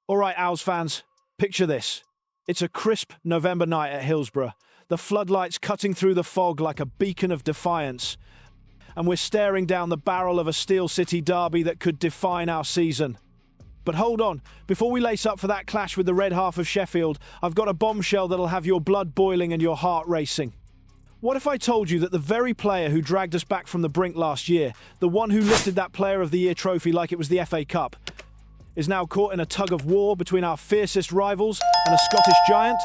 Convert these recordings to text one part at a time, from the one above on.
All right, Owls fans, picture this. It's a crisp November night at Hillsborough, the floodlights cutting through the fog like a beacon of defiance, and we're staring down the barrel of a Steel City derby that could define our season. But hold on, before we lace up for that clash with the red half of Sheffield, I've got a bombshell that'll have your blood boiling and your heart racing. What if I told you that the very player who dragged us back from the brink last year, the one who lifted that Player of the Year trophy like it was the FA Cup, is now caught in a tug of war between our fiercest rivals and a Scottish giant?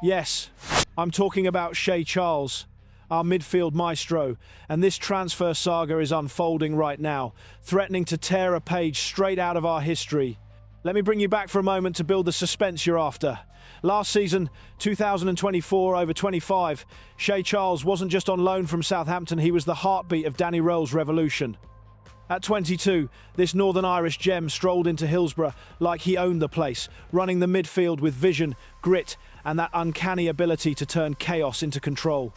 Yes, I'm talking about Shea Charles, our midfield maestro, and this transfer saga is unfolding right now, threatening to tear a page straight out of our history. Let me bring you back for a moment to build the suspense you're after. Last season, 2024/25, Shea Charles wasn't just on loan from Southampton, he was the heartbeat of Danny Röhl's revolution. At 22, this Northern Irish gem strolled into Hillsborough like he owned the place, running the midfield with vision, grit, and that uncanny ability to turn chaos into control.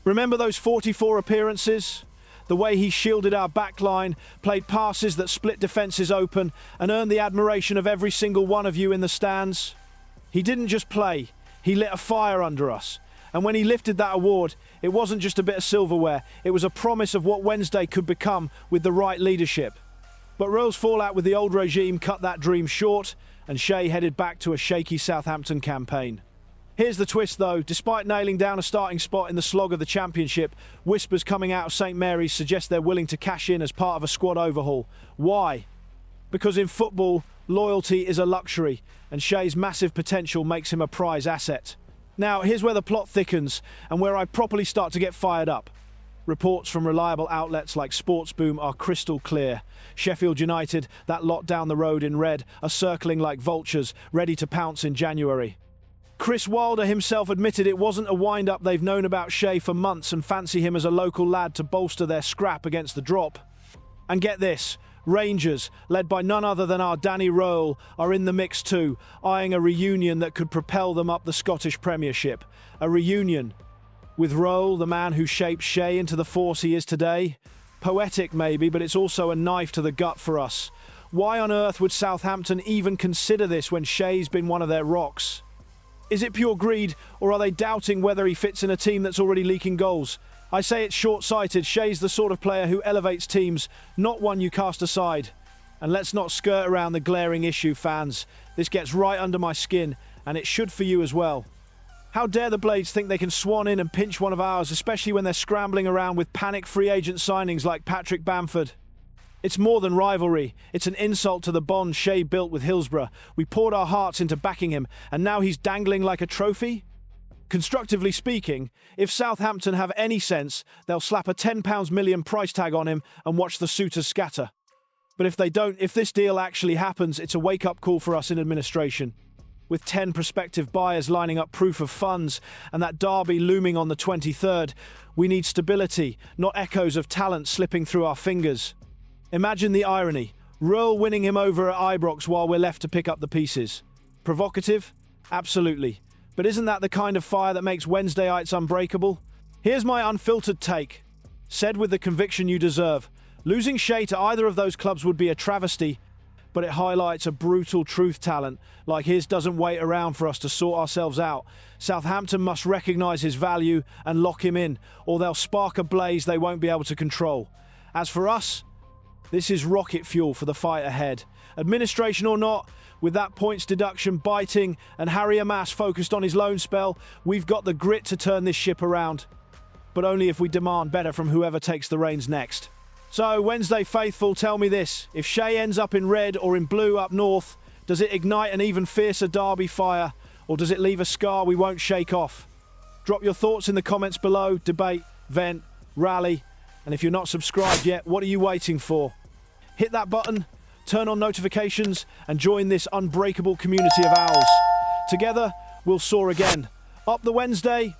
Remember those 44 appearances? The way he shielded our backline, played passes that split defences open, and earned the admiration of every single one of you in the stands? He didn't just play, he lit a fire under us. And when he lifted that award, it wasn't just a bit of silverware, it was a promise of what Wednesday could become with the right leadership. But Röhl's fallout with the old regime cut that dream short, and Shea headed back to a shaky Southampton campaign. Here's the twist though, despite nailing down a starting spot in the slog of the Championship, whispers coming out of St Mary's suggest they're willing to cash in as part of a squad overhaul. Why? Because in football, loyalty is a luxury, and Shea's massive potential makes him a prize asset. Now, here's where the plot thickens, and where I properly start to get fired up. Reports from reliable outlets like Sportsboom are crystal clear. Sheffield United, that lot down the road in red, are circling like vultures, ready to pounce in January. Chris Wilder himself admitted it wasn't a wind-up, they've known about Shea for months and fancy him as a local lad to bolster their scrap against the drop. And get this, Rangers, led by none other than our Danny Röhl, are in the mix too, eyeing a reunion that could propel them up the Scottish Premiership. A reunion with Röhl, the man who shaped Shea into the force he is today. Poetic maybe, but it's also a knife to the gut for us. Why on earth would Southampton even consider this when Shea's been one of their rocks? Is it pure greed, or are they doubting whether he fits in a team that's already leaking goals? I say it's short-sighted. Shea's the sort of player who elevates teams, not one you cast aside. And let's not skirt around the glaring issue, fans. This gets right under my skin, and it should for you as well. How dare the Blades think they can swan in and pinch one of ours, especially when they're scrambling around with panic free agent signings like Patrick Bamford? It's more than rivalry. It's an insult to the bond Shea built with Hillsborough. We poured our hearts into backing him, and now he's dangling like a trophy? Constructively speaking, if Southampton have any sense, they'll slap a £10 million price tag on him and watch the suitors scatter. But if they don't, if this deal actually happens, it's a wake-up call for us in administration. With 10 prospective buyers lining up proof of funds and that derby looming on the 23rd, we need stability, not echoes of talent slipping through our fingers. Imagine the irony, Röhl winning him over at Ibrox while we're left to pick up the pieces. Provocative? Absolutely. But isn't that the kind of fire that makes Wednesdayites unbreakable? Here's my unfiltered take. Said with the conviction you deserve. Losing Shea to either of those clubs would be a travesty, but it highlights a brutal truth talent like his doesn't wait around for us to sort ourselves out. Southampton must recognise his value and lock him in, or they'll spark a blaze they won't be able to control. As for us, this is rocket fuel for the fight ahead. Administration or not, with that points deduction biting and Harry Amas focused on his loan spell, we've got the grit to turn this ship around. But only if we demand better from whoever takes the reins next. So, Wednesday faithful, tell me this. If Shea ends up in red or in blue up north, does it ignite an even fiercer derby fire, or does it leave a scar we won't shake off? Drop your thoughts in the comments below, debate, vent, rally, and if you're not subscribed yet, what are you waiting for? Hit that button, turn on notifications, and join this unbreakable community of owls. Together, we'll soar again. Up the Wednesday,